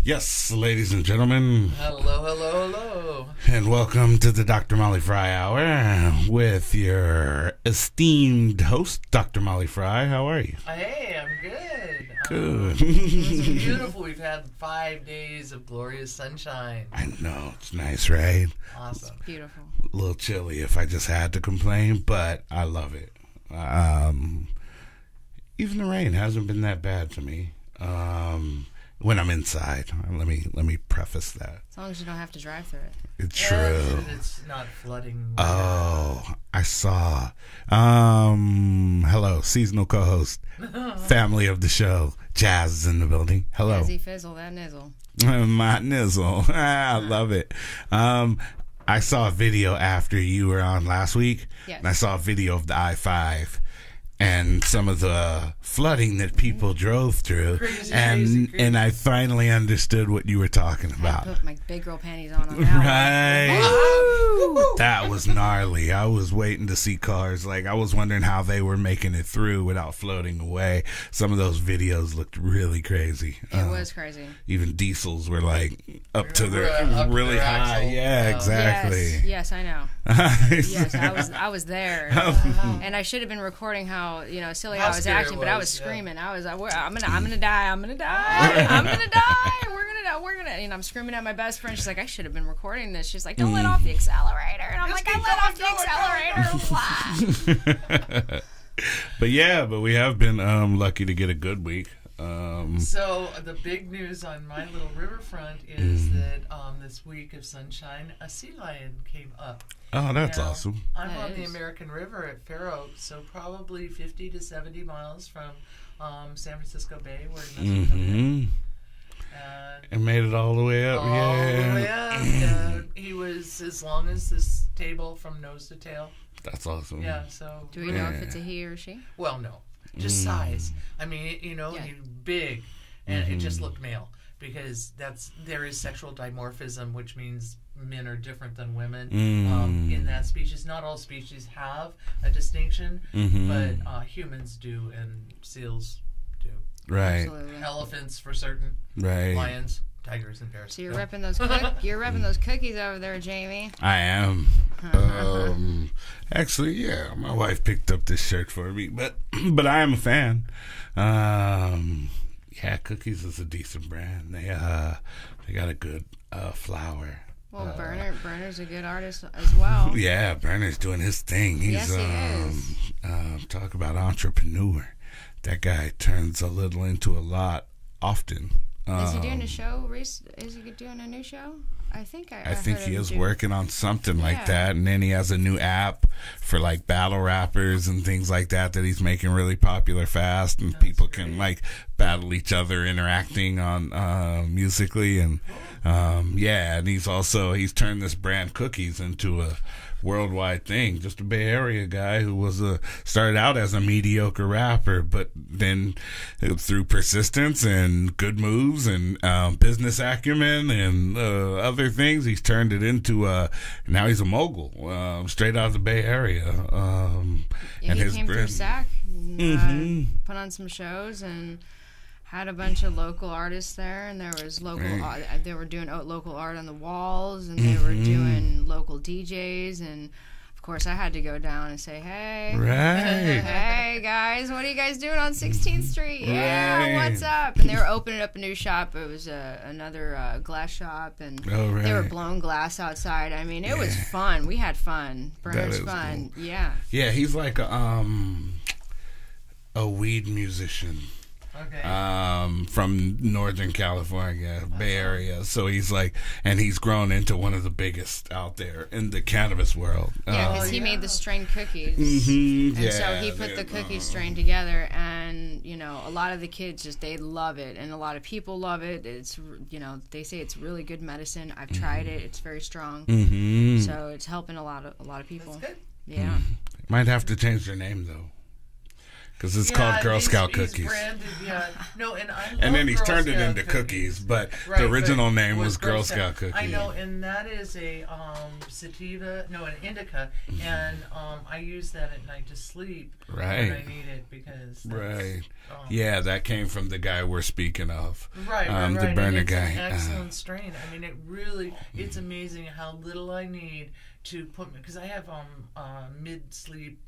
Yes, ladies and gentlemen. Hello, hello, hello. And welcome to the Dr. Molly Fry Hour with your esteemed host, Dr. Molly Fry. How are you? Hey, I'm good. Good. It's beautiful. We've had 5 days of glorious sunshine. I know. It's nice, right? Awesome. Beautiful. A little chilly if I just had to complain, but I love it. Even the rain hasn't been that bad to me. When I'm inside, let me preface that. As long as you don't have to drive through it. It's true. It's not flooding. Oh, I saw. Hello, seasonal co-host, family of the show, Jazz is in the building. Hello. Jazzy Fizzle, that nizzle. My nizzle. I love it. I saw a video after you were on last week. Yes. And I saw a video of the I-5 and some of the flooding that people drove through. Crazy. And I finally understood what you were talking I about. put my big girl panties on that one. Right. That was gnarly. I was waiting to see cars. Like, I was wondering how they were making it through without floating away. Some of those videos looked really crazy. It was crazy. Even diesels were like up to their Up to really their high. axle. Yeah, Yeah. exactly. Yes, I know. Yes, I was there. Oh. And I should have been recording how, silly How I was scary acting, it but I was, was yeah. screaming. I'm gonna die, I'm gonna die, I'm gonna die, we're gonna, I'm screaming at my best friend. She's like, I should have been recording this. She's like, don't let off the accelerator. And I'm like, I let off the accelerator. But we have been lucky to get a good week. So the big news on my little riverfront is that this week of sunshine, a sea lion came up. Oh, that's awesome. I'm That on the is. American River at Fair Oaks, so probably 50 to 70 miles from San Francisco Bay, where it must come in. And made it all the way up. All Yeah. the way up. He was as long as this table from nose to tail. That's awesome. Yeah, so. Do we know if it's a he or she? Well, no. Just size. I mean, Yeah. he's big, and it just looked male. Because there is sexual dimorphism, which means men are different than women in that species. Not all species have a distinction, but humans do, and seals do. Right. Absolutely. Elephants for certain, Right. lions, tigers, and bears. So you're repping those cookies over there, Jamie. I am. Actually, yeah, my wife picked up this shirt for me, but I am a fan. Yeah, Cookies is a decent brand. They got a good flour. Well, Berner's a good artist as well. Yeah, Berner's doing his thing. He's Yes, he is. Talk about entrepreneur. That guy turns a little into a lot often. Is he doing a show? Is he doing a new show? I think he is working on something like Yeah. that, and then he has a new app for like battle rappers and things like that he's making really popular fast, and people can like battle each other interacting on musically, and and he's turned this brand Cookies into a worldwide thing. Just a Bay Area guy who was started out as a mediocre rapper, but then through persistence and good moves and business acumen and other things, he's turned it into now he's a mogul straight out of the Bay Area. And he came through SAC, put on some shows, and had a bunch of local artists there, and there was they were doing local art on the walls, and they were doing local DJs, and of course I had to go down and say, hey, hey guys, what are you guys doing on 16th Street? Yeah, what's up? And they were opening up a new shop. It was another glass shop, and they were blowing glass outside. I mean, it was fun. We had fun. Berner's fun. Cool. Yeah. Yeah, he's like a weed musician. Okay. From Northern California, Bay Area. So he's and he's grown into one of the biggest out there in the cannabis world. Yeah, because he made the strain cookies. And so he put the cookie strain together, and, a lot of the kids they love it, and a lot of people love it. It's, they say it's really good medicine. I've tried it. It's very strong. So it's helping a lot of people. That's good. Yeah. Might have to change their name, though. because it's called Girl Scout cookies. Branded, no, and then he's turned it into cookies, but the original name was Girl Scout cookie. I know, and that is a sativa, no, an indica, and I use that at night to sleep when I need it because yeah, that came from the guy we're speaking of, the burner and it's guy. An excellent strain. I mean, it's amazing how little I need to put me, because I have mid-sleep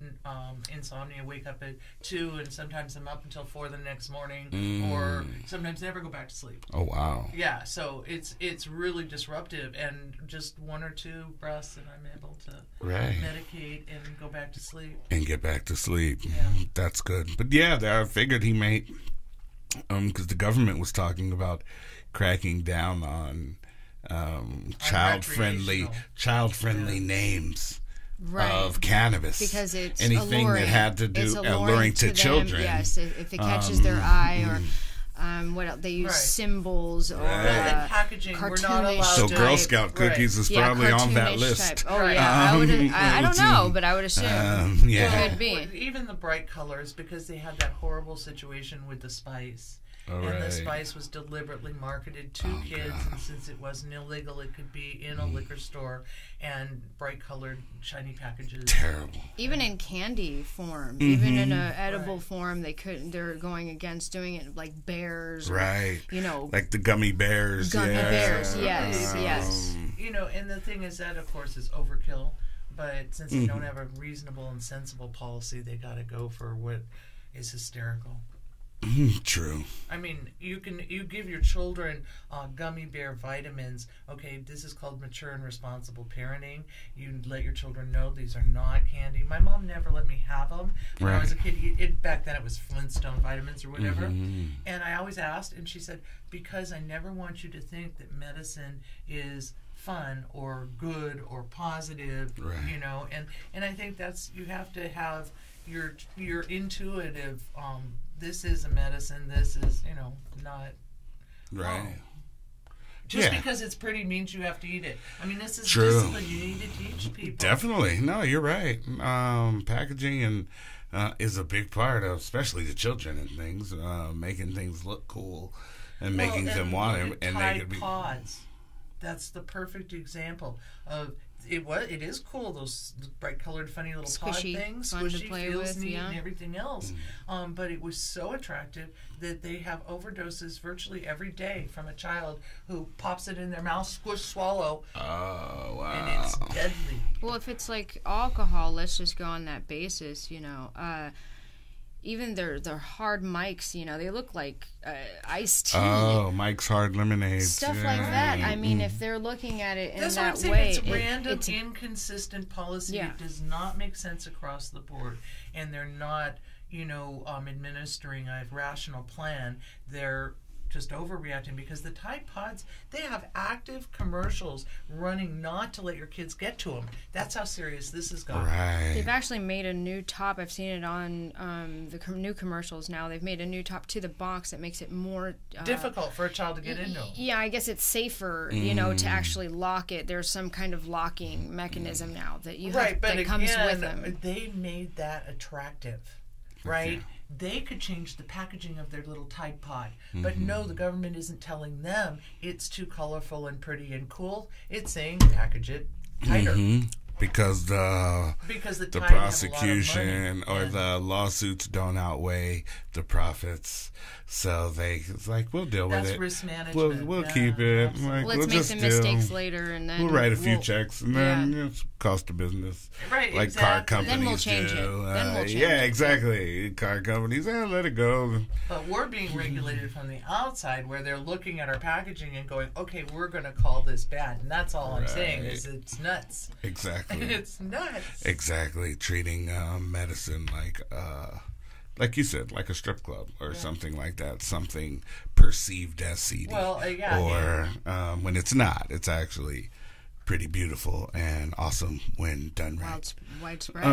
insomnia, wake up at 2, and sometimes I'm up until 4 the next morning, or sometimes never go back to sleep. Oh, wow. Yeah, so it's really disruptive, and just 1 or 2 breaths, and I'm able to medicate and go back to sleep. And get back to sleep. Yeah. That's good. But yeah, I figured he made, because the government was talking about cracking down on child-friendly names of cannabis, because it's anything alluring. That had to do alluring to children. Yes, if it catches their eye, or what else? They use symbols or packaging. We're not allowed so Girl Scout cookies is probably on that list. Type. Oh yeah, I don't know, but I would assume it could be. Even the bright colors, because they had that horrible situation with the spice. And the spice was deliberately marketed to kids, and since it wasn't illegal, it could be in a liquor store, and bright-colored, shiny packages. Terrible. Even in candy form, even in an edible form, they're going against doing it like bears, like the gummy bears. Bears, yes. You know, and the thing is that, of course, is overkill. But since they don't have a reasonable and sensible policy, they got to go for what is hysterical. True. I mean, you give your children gummy bear vitamins. Okay, this is called mature and responsible parenting. You let your children know these are not candy. My mom never let me have them when I was a kid. Back then it was Flintstone vitamins or whatever. And I always asked, and she said, because I never want you to think that medicine is fun or good or positive, you know. And I think that's, you have to have your intuitive, this is a medicine, this is, you know, not just because it's pretty means you have to eat it. I mean, this is discipline you need to teach people. Definitely. No, you're right. Packaging and is a big part of, especially the children and things, making things look cool and making them want it. And they could be pods. That's the perfect example of it is cool, those bright colored funny little squishy, pod things, fun squishy, to play feels with, neat and everything else. But it was so attractive that they have overdoses virtually every day from a child who pops it in their mouth, squish, swallow. Oh, wow. And it's deadly. Well, if it's like alcohol, let's just go on that basis, you know. Even their hard mics, you know, they look like iced tea. Oh, Mike's Hard Lemonade. Stuff like that. I mean, if they're looking at it in That's that what I'm way. It's random, inconsistent policy. It does not make sense across the board. And they're not, you know, administering a rational plan. They're just overreacting, because the Tide Pods, they have active commercials running not to let your kids get to them. That's how serious this has gotten. They've actually made a new top. I've seen it on the new commercials now. They've made a new top to the box that makes it more difficult for a child to get into. Yeah, I guess it's safer, you know, to actually lock it. There's some kind of locking mechanism now that you have, that comes with them. They made that attractive, right? They could change the packaging of their little Tide Pod. But no, the government isn't telling them it's too colorful and pretty and cool. It's saying package it tighter. Because the prosecution or the lawsuits don't outweigh the profits. So it's like, we'll deal with it. That's risk management. We'll keep it. Like, let's make the mistakes later, and then we'll write a few checks, and then it's cost of business. Right, like car companies then we'll change do. It. Then we'll change it. Exactly. Car companies, let it go. But we're being regulated from the outside, where they're looking at our packaging and going, okay, we're going to call this bad. And that's all I'm saying is it's nuts. Exactly. It's nuts. Exactly. Treating medicine like you said, like a strip club or something like that, something perceived as seedy. Well, or when it's not, it's actually pretty beautiful and awesome when done right. Widespread.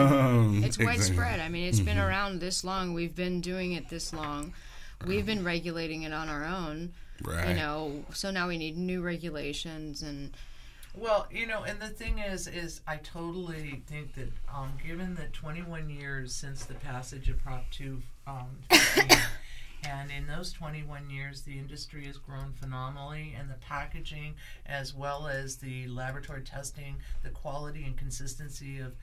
It's widespread. I mean, it's been around this long. We've been doing it this long. We've been regulating it on our own. Right. You know, so now we need new regulations and. Well, you know, and the thing is I totally think that given the 21 years since the passage of Prop 15. And in those 21 years, the industry has grown phenomenally, and the packaging, as well as the laboratory testing, the quality and consistency of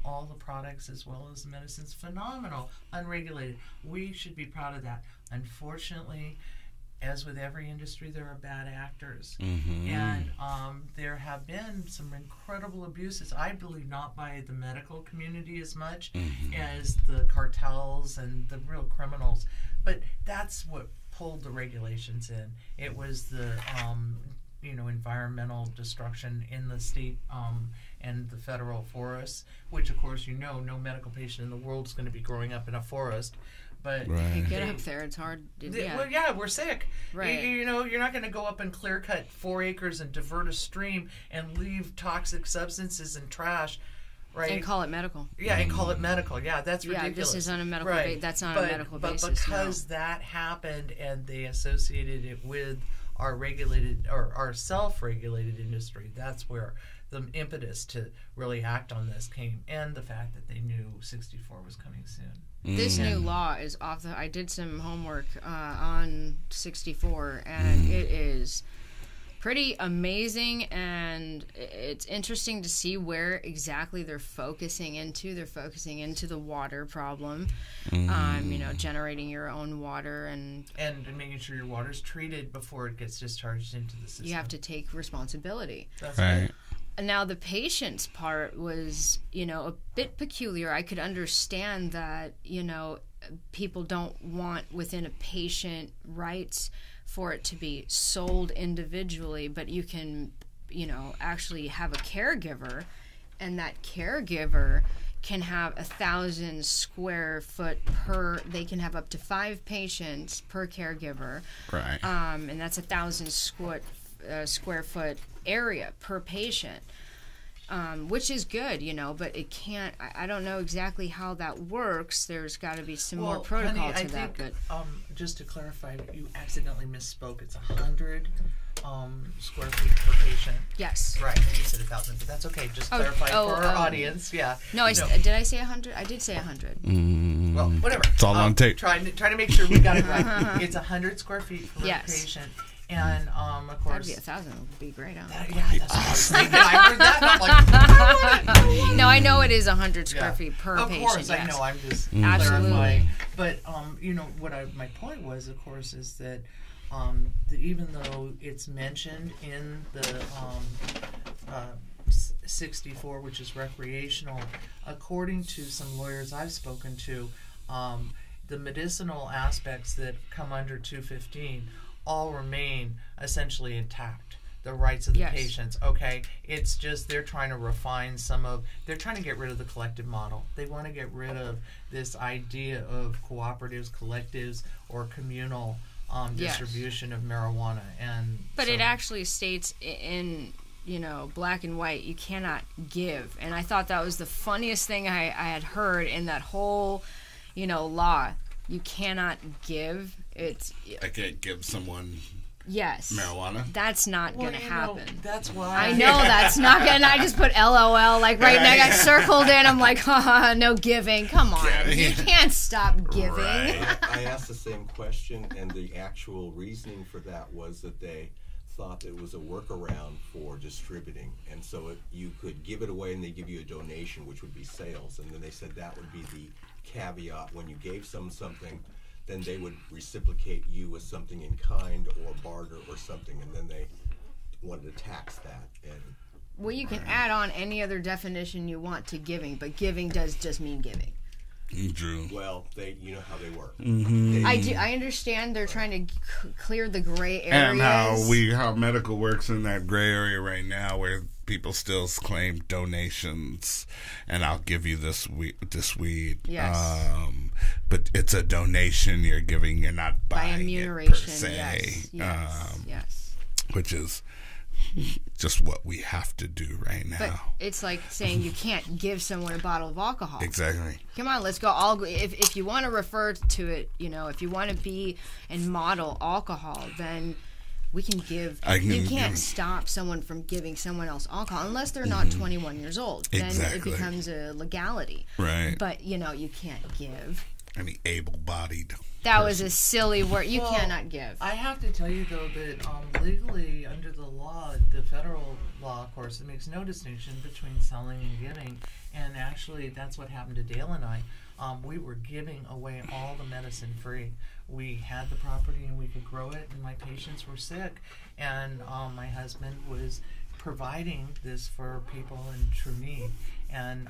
all the products, as well as the medicines, phenomenal, unregulated. We should be proud of that. Unfortunately, as with every industry, there are bad actors. And there have been some incredible abuses, I believe not by the medical community as much as the cartels and the real criminals. But that's what pulled the regulations in. It was the environmental destruction in the state and the federal forests, which of course no medical patient in the world is going to be growing up in a forest. But you get up there, it's hard. Well, we're sick. Right. You're not going to go up and clear cut 4 acres and divert a stream and leave toxic substances and trash. Right. And call it medical. Yeah, and call it medical. Yeah, that's ridiculous. Yeah, this is on a medical basis. That's not a medical basis. But because that happened and they associated it with our regulated or our self-regulated industry, that's where the impetus to really act on this came, and the fact that they knew 64 was coming soon. This new law is off the... I did some homework on 64, and it is pretty amazing, and it's interesting to see where exactly they're focusing into. They're focusing into the water problem, generating your own water and making sure your water's treated before it gets discharged into the system. You have to take responsibility. That's right. Now, the patient's part was, a bit peculiar. I could understand that, people don't want within a patient rights for it to be sold individually, but you can, actually have a caregiver, and that caregiver can have 1,000 square foot they can have up to 5 patients per caregiver. Right. And that's 1,000 square foot area per patient, which is good, but it can't. I don't know exactly how that works. There's got to be some more protocol to that. But just to clarify, you accidentally misspoke. It's 100 square feet per patient. Yes. Right. You said 1,000, but that's okay. Just clarify for our audience. Yeah. No, did I say 100? I did say 100. Well, whatever. It's all on tape. Trying to make sure we got it right. It's 100 square feet per patient. And of course, that'd be 1,000. Would be great. That's what I was thinking. I heard that, and I'm like, no, I know it is 100 square feet per patient. Of course, yes. I know. I'm just Absolutely. clarifying. But my point was, of course, is that even though it's mentioned in the 64, which is recreational, according to some lawyers I've spoken to, the medicinal aspects that come under 215 all remain essentially intact. The rights of the patients, okay? It's just they're trying to refine they're trying to get rid of the collective model. They want to get rid of this idea of cooperatives, collectives, or communal distribution of marijuana. But it actually states in black and white, you cannot give. And I thought that was the funniest thing I had heard in that whole law. You cannot give. I can't give someone marijuana. That's not going to happen. That's why. I know that's not going to. I just put LOL right now. I got circled in. I'm like, no giving. Come on. You can't stop giving. Right. I asked the same question, and the actual reasoning for that was that they thought it was a workaround for distributing, and so you could give it away and they give you a donation, which would be sales, and then they said that would be the caveat. When you gave something, then they would reciprocate you with something in kind or barter or something, and then they wanted to tax that. Well, you can add on any other definition you want to giving, but giving does just mean giving. True. Well, you know how they work. I understand they're trying to clear the gray areas. And how medical works in that gray area right now, where people still claim donations, and I'll give you this weed. Yes. But it's a donation you're giving. You're not buying by it per se. Yes. Which is just what we have to do right now. But it's like saying you can't give someone a bottle of alcohol. Exactly. Come on, let's go. If you want to refer to it, if you want to be and model alcohol, then we can give. You can't stop someone from giving someone else alcohol unless they're not 21 years old. Then it becomes a legality. Right. But you can't give. Any able-bodied That was a silly word. You cannot give. I have to tell you, though, that legally, under the law, the federal law, of course, it makes no distinction between selling and giving. And actually, that's what happened to Dale and I. We were giving away all the medicine free. We had the property and we could grow it, and my patients were sick. And my husband was providing this for people in true need. And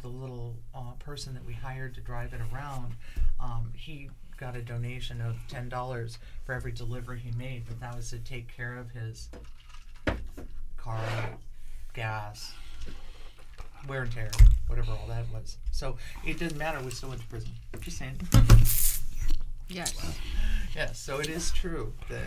the little person that we hired to drive it around, he got a donation of $10 for every delivery he made, but that was to take care of his car, gas, wear and tear, whatever all that was. So it didn't matter, we still went to prison. Just saying. Yes. Yes, so it is true that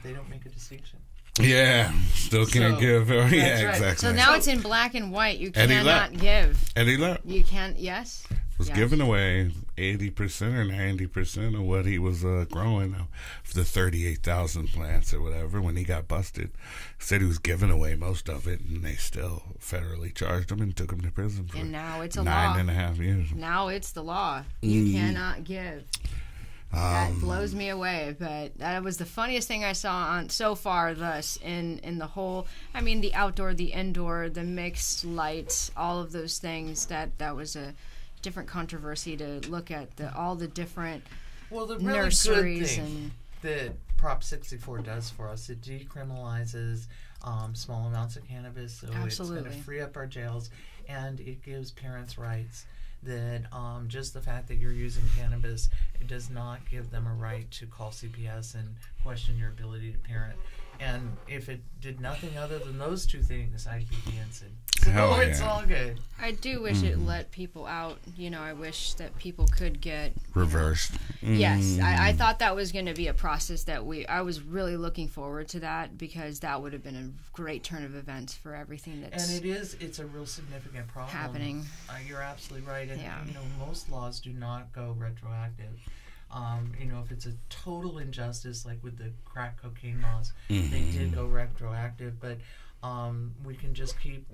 they don't make a distinction. Yeah, still can't give. Yeah, right. exactly. So now it's in black and white. You cannot give. Eddie Lepp You can't. Yes. was giving away 80% or 90% of what he was growing for the 38,000 plants or whatever. When he got busted, said he was giving away most of it, and they still federally charged him and took him to prison for And now it's a 9.5 years. Now it's the law. You cannot give. That blows me away, but that was the funniest thing I saw on so far thus in the whole, I mean, the outdoor, the indoor, the mixed lights, all of those things. That was a different controversy to look at all the different the really nurseries good thing that Prop 64 does for us, it decriminalizes small amounts of cannabis, so Absolutely. It's going to free up our jails, and it gives parents rights. That just the fact that you're using cannabis, it does not give them a right to call CPS and question your ability to parent. And if it did nothing other than those two things, I'd be dancing. So it's all good. I do wish it let people out. You know, I wish that people could get Reversed. Yes, I thought that was going to be a process that I was really looking forward to that, because that would have been a great turn of events for everything that's And it's a real significant problem happening. You're absolutely right. And, Yeah. you know, most laws do not go retroactive. You know, if it's a total injustice, like with the crack cocaine laws, they did go retroactive, but we can just keep,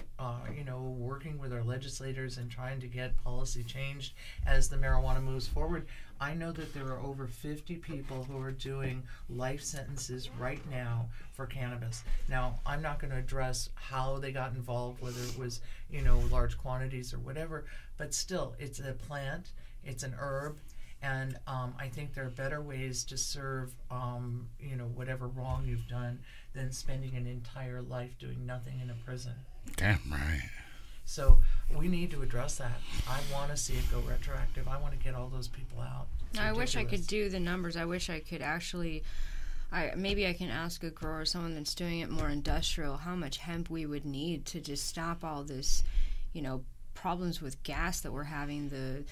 you know, working with our legislators and trying to get policy changed as the marijuana moves forward. I know that there are over 50 people who are doing life sentences right now for cannabis. Now, I'm not going to address how they got involved, whether it was, you know, large quantities or whatever, but still, it's a plant, it's an herb, and I think there are better ways to serve, you know, whatever wrong you've done than spending an entire life doing nothing in a prison. Damn right. So we need to address that. I want to see it go retroactive. I want to get all those people out. I wish I could do the numbers. I wish I could actually. Maybe I can ask a grower, someone that's doing it more industrial, how much hemp we would need to just stop all this, you know, problems with gas that we're having, the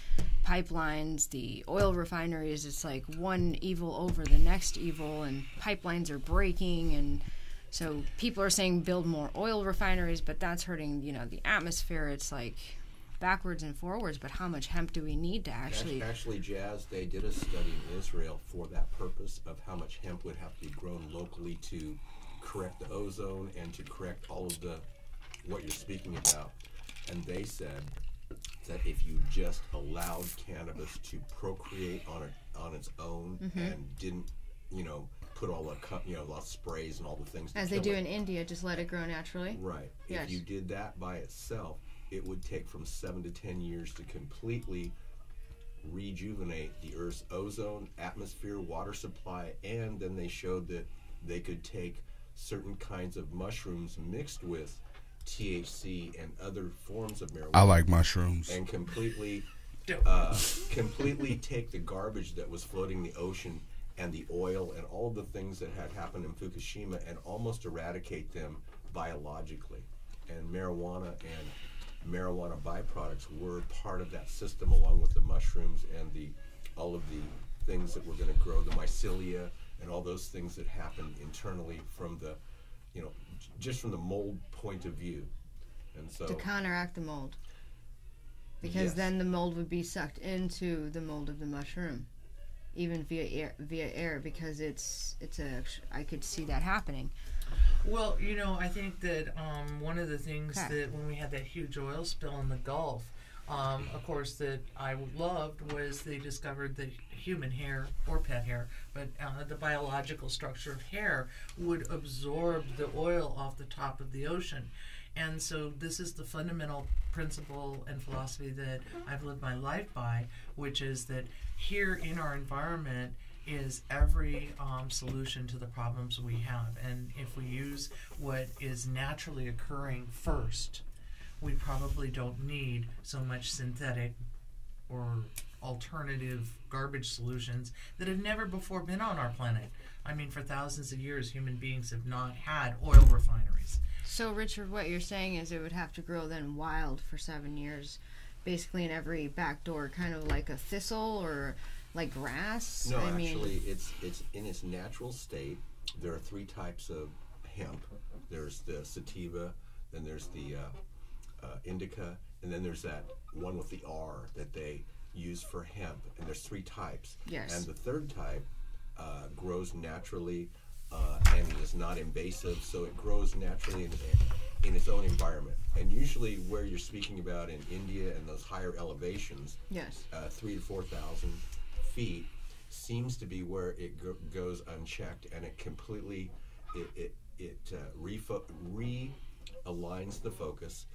pipelines, the oil refineries. It's like one evil over the next evil, and pipelines are breaking, and so people are saying build more oil refineries, but that's hurting, you know, the atmosphere. It's like backwards and forwards, but how much hemp do we need to actually... Actually, Jazz, they did a study in Israel for that purpose of how much hemp would have to be grown locally to correct the ozone and to correct all of the what you're speaking about. And they said that if you just allowed cannabis to procreate on its own and didn't, you know, put all the, you know, a lot of sprays and all the things as they do in India, just let it grow naturally. Right. Yes. If you did that by itself, it would take from 7 to 10 years to completely rejuvenate the Earth's ozone, atmosphere, water supply, and then they showed that they could take certain kinds of mushrooms mixed with THC and other forms of marijuana. I like mushrooms. And completely take the garbage that was floating in the ocean and the oil and all of the things that had happened in Fukushima and almost eradicate them biologically. And marijuana byproducts were part of that system, along with the mushrooms and all of the things that were going to grow, the mycelia and all those things that happen internally from the, you know, just from the mold point of view. And so to counteract the mold, because then the mold would be sucked into the mold of the mushroom, even via air, because I could see that happening. Well, you know, I think that one of the things that when we had that huge oil spill in the Gulf, of course, that I loved was they discovered that human hair or pet hair, but the biological structure of hair would absorb the oil off the top of the ocean. And so this is the fundamental principle and philosophy that I've lived my life by, which is that here in our environment is every solution to the problems we have. And if we use what is naturally occurring first, we probably don't need so much synthetic or alternative garbage solutions that have never before been on our planet. I mean, for thousands of years, human beings have not had oil refineries. So, Richard, what you're saying is it would have to grow then wild for 7 years, basically in every back door, kind of like a thistle or like grass? No, actually, it's in its natural state. There are 3 types of hemp. There's the sativa, then there's the indica, and then there's that one with the R that they use for hemp. And there's 3 types. Yes. And the 3rd type grows naturally and is not invasive, so it grows naturally in its own environment. And usually where you're speaking about in India and those higher elevations, yes, 3,000 to 4,000 feet, seems to be where it goes unchecked, and it completely realigns the focus.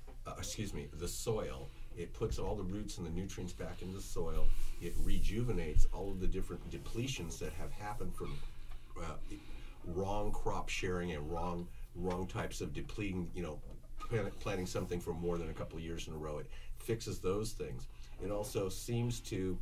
The soil. It puts all the roots and the nutrients back into the soil. It rejuvenates all of the different depletions that have happened from wrong crop sharing and wrong types of depleting, planting something for more than a couple of years in a row. It fixes those things. It also seems to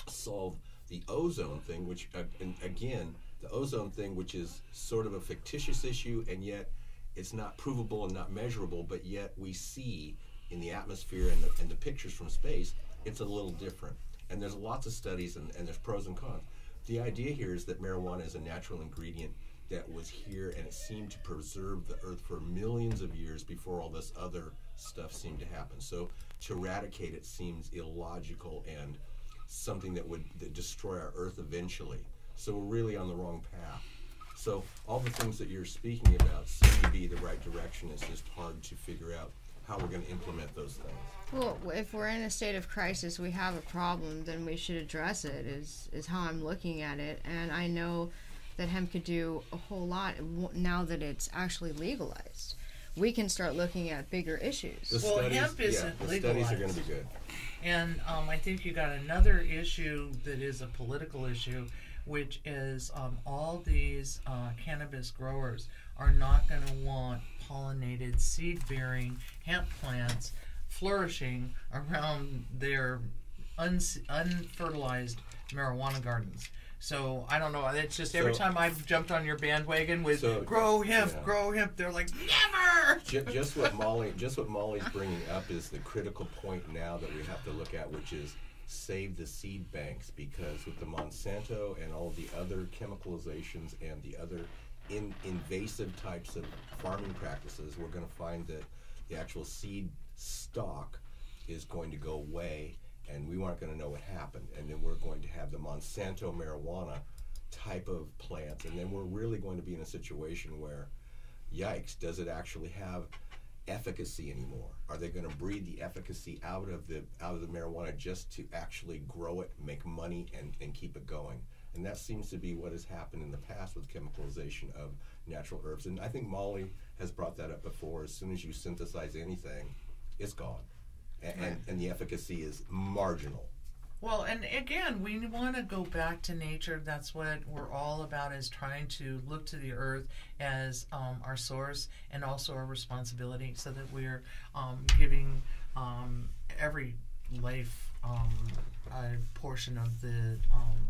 solve the ozone thing, which, and again, the ozone thing, which is sort of a fictitious issue, and yet it's not provable and not measurable, but yet we see in the atmosphere and the pictures from space, it's a little different. And there's lots of studies, and there's pros and cons. The idea here is that marijuana is a natural ingredient that was here, and it seemed to preserve the earth for millions of years before all this other stuff seemed to happen. So to eradicate it seems illogical and something that would destroy our earth eventually. So we're really on the wrong path. So all the things that you're speaking about seem to be the right direction. It's just hard to figure out how we're going to implement those things. Well, if we're in a state of crisis, we have a problem, then we should address it, is how I'm looking at it. And I know that hemp could do a whole lot now that it's actually legalized. We can start looking at bigger issues. Hemp isn't legalized. The studies are going to be good. And I think you got another issue that is a political issue, which is all these cannabis growers are not going to want pollinated, seed-bearing hemp plants flourishing around their unfertilized marijuana gardens. So I don't know. It's just every time I've jumped on your bandwagon with grow hemp, they're like, never. Just what Molly's bringing up is the critical point now that we have to look at, which is save the seed banks, because with the Monsanto and all the other chemicalizations and the other invasive types of farming practices, we're going to find that the actual seed stock is going to go away, and we aren't going to know what happened. And then we're going to have the Monsanto marijuana type of plants, and then we're really going to be in a situation where, yikes, does it actually have efficacy anymore? Are they going to breed the efficacy out of the marijuana just to actually grow it, make money, and keep it going? And that seems to be what has happened in the past with chemicalization of natural herbs. And I think Molly has brought that up before. As soon as you synthesize anything, it's gone. And the efficacy is marginal. Well, and again, we want to go back to nature. That's what we're all about, is trying to look to the earth as our source and also our responsibility, so that we're giving every life a portion of the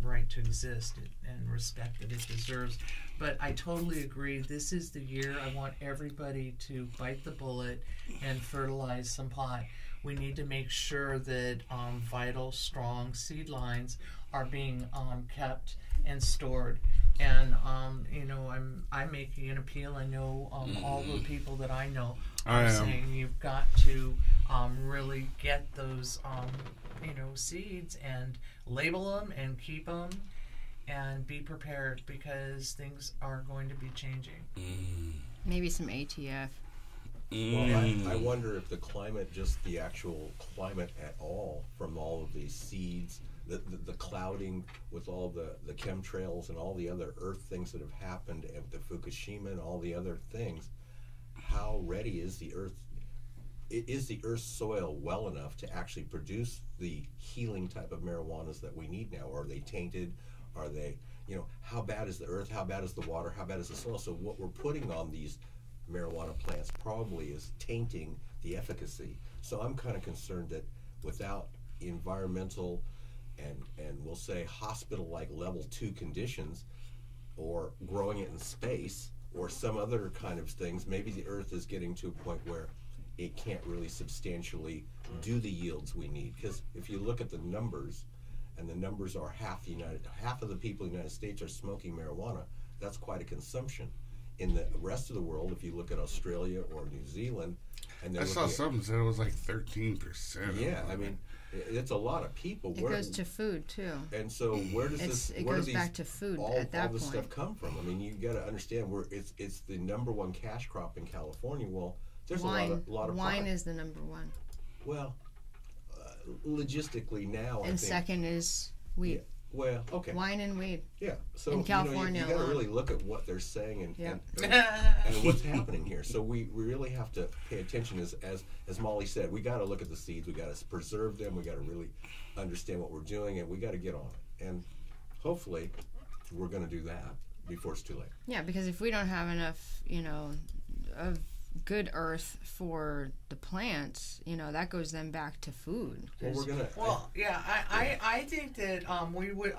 right to exist and respect that it deserves. But I totally agree. This is the year I want everybody to bite the bullet and fertilize some pot. We need to make sure that vital, strong seed lines are being kept and stored. And I'm making an appeal. I know all the people that I know are saying you've got to really get those seeds and label them and keep them and be prepared, because things are going to be changing. Maybe some ATF. Well, I wonder if the climate, just the actual climate at all, from all of these seeds, the clouding with all the chemtrails and all the other Earth things that have happened, and the Fukushima and all the other things, how ready is the Earth? Is the Earth's soil well enough to actually produce the healing type of marijuanas that we need now? Are they tainted? Are they, how bad is the Earth? How bad is the water? How bad is the soil? So what we're putting on these marijuana plants probably is tainting the efficacy. So I'm kind of concerned that without environmental and we'll say hospital-like level 2 conditions, or growing it in space, or some other kind of things, maybe the Earth is getting to a point where it can't really substantially do the yields we need. Because if you look at the numbers, and the numbers are half of the people in the United States are smoking marijuana, that's quite a consumption. In the rest of the world, if you look at Australia or New Zealand, and I saw something said it was like 13%. Yeah, I mean, it's a lot of people. It goes to food too. And so where does it goes back to food at that point. All this stuff come from? I mean, you got to understand it's the number one cash crop in California. Well, there's a lot of wine is the number one. Well, logistically now, and second is weed. Yeah. Well, okay. Wine and weed. Yeah. So in California, you got to really look at what they're saying and what's happening here. So we really have to pay attention. As Molly said, we got to look at the seeds. We got to preserve them. We got to really understand what we're doing, and we got to get on it. And hopefully, we're going to do that before it's too late. Yeah, because if we don't have enough, of good earth for the plants, that goes then back to food. I think that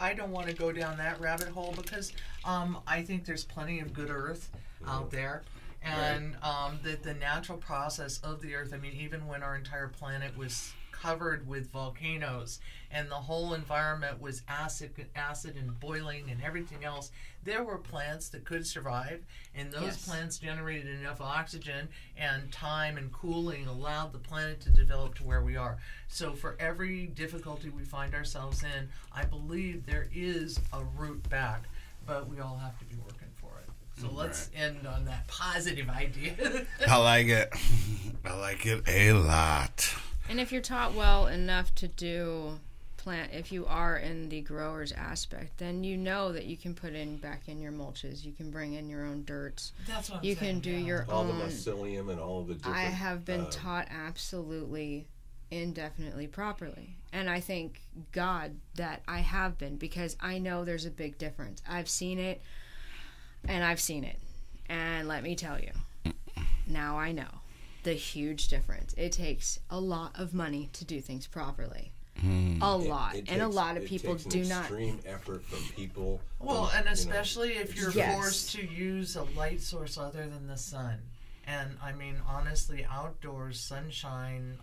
I don't want to go down that rabbit hole, because I think there's plenty of good earth out there, and that the natural process of the earth, I mean, even when our entire planet was covered with volcanoes and the whole environment was acid and boiling and everything else, there were plants that could survive, and those plants generated enough oxygen, and time and cooling allowed the planet to develop to where we are. So for every difficulty we find ourselves in, I believe there is a route back, but we all have to be working for it. So let's end on that positive idea. I like it. I like it a lot. And if you're taught well enough to do if you are in the grower's aspect, then you know that you can put back in your mulches, you can bring in your own dirts. That's what I'm you saying, can do your all own. The mycelium and all the different. I have been taught absolutely, indefinitely, properly, and I thank God that I have been, because I know there's a big difference. I've seen it, and let me tell you, now I know the huge difference. It takes a lot of money to do things properly. A lot. And a lot of people do not. Extreme effort from people. Well, and especially if you're forced to use a light source other than the sun. And I mean, honestly, outdoors, sunshine,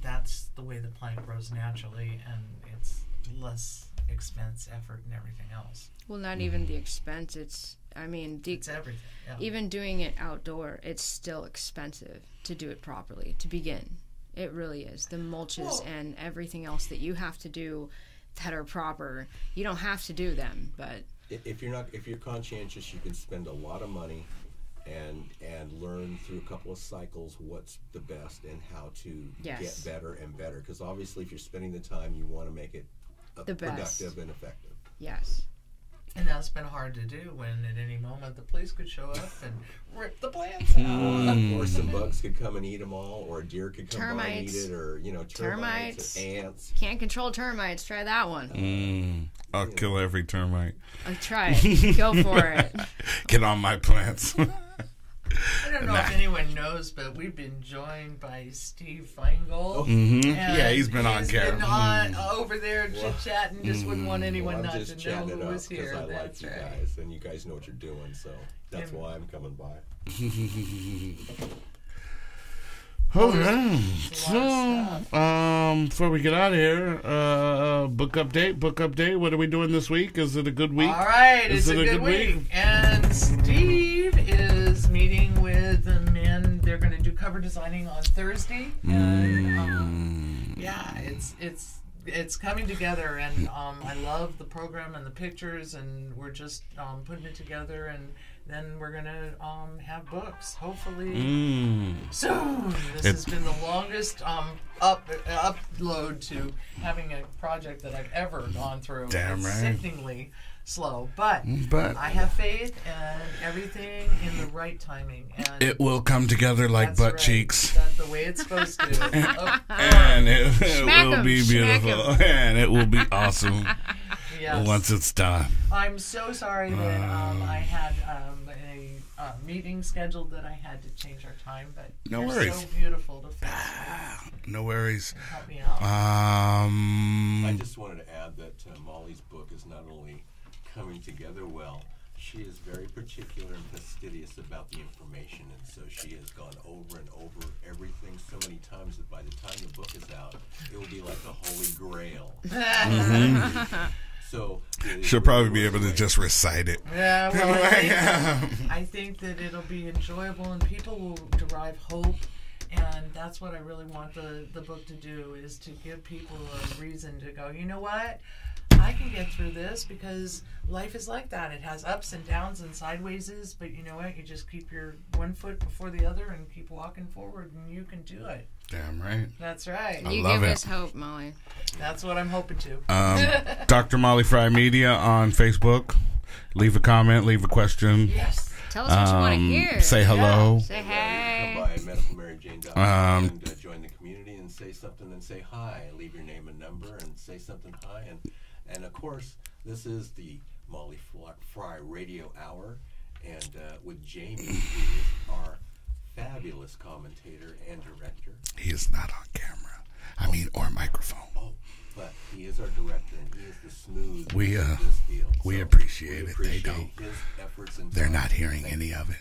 that's the way the plant grows naturally, and it's less expense, effort, and everything else. Well, not even the expense. It's everything. Yeah. Even doing it outdoor, it's still expensive to do it properly, to begin. It really is. The mulches and everything else that you have to do that are proper, you don't have to do them, but if you're conscientious, you can spend a lot of money and learn through a couple of cycles what's the best and how to get better and better. Because obviously, if you're spending the time, you want to make it productive and effective. Yes. And that's been hard to do when at any moment the police could show up and rip the plants out. Or some bugs could come and eat them all, or a deer could come by and eat it, or termites, ants. Can't control termites. Try that one. I'll kill every termite. Try it. Go for it. Get on my plants. I don't know if anyone knows, but we've been joined by Steve Feingold. Yeah, he's been on camera. Over there chit-chatting, just wouldn't want anyone not to know who was here. I like you guys, and you guys know what you're doing, so that's why I'm coming by. Okay. So, before we get out of here, book update. What are we doing this week? Is it a good week? All right, it's a good week. And Steve is meeting with the men. They're going to do cover designing on Thursday. And, it's coming together, and I love the program and the pictures, and we're just putting it together, and then we're gonna have books. Hopefully soon. This has been the longest upload to having a project that I've ever gone through. Damn it's right. Sickeningly slow, but I have faith and everything in the right timing, and it will come together like that's butt right. cheeks. That's the way it's supposed to. And it Smack will 'em, be smack beautiful. And it will be awesome Yes. once it's done. I'm so sorry that I had a meeting scheduled that I had to change our time, but No you're worries. so beautiful to fix No worries. and help me out. I just wanted to add that Molly's book is not only coming together well, she is very particular and fastidious about the information, and so she has gone over and over everything so many times that by the time the book is out, it will be like a holy grail. So She'll probably be able to just recite it. Yeah, well, I think that it'll be enjoyable and people will derive hope, and that's what I really want the book to do, is to give people a reason to go, you know what? I can get through this, because life is like that. It has ups and downs and sidewayses, but you know what? You just keep your one foot before the other and keep walking forward, and you can do it. Damn right. That's right. I You love give it. us hope, Molly. That's what I'm hoping to. Dr. Molly Fry Media on Facebook. Leave a comment, leave a question. Yes. Tell us what you want to hear. Say hello. Say hey. Come by medicalmaryjane.com and join the community and say something and say hi. Leave your name and number and say something hi. And of course, this is the Molly Fry Radio Hour, and with Jamie, who is our fabulous commentator and director. He is not on camera. Or microphone. Oh, but he is our director, and he is the smooth We, of this deal. we So appreciate it. They appreciate don't. his efforts and They're time. not hearing Thank any you. of it.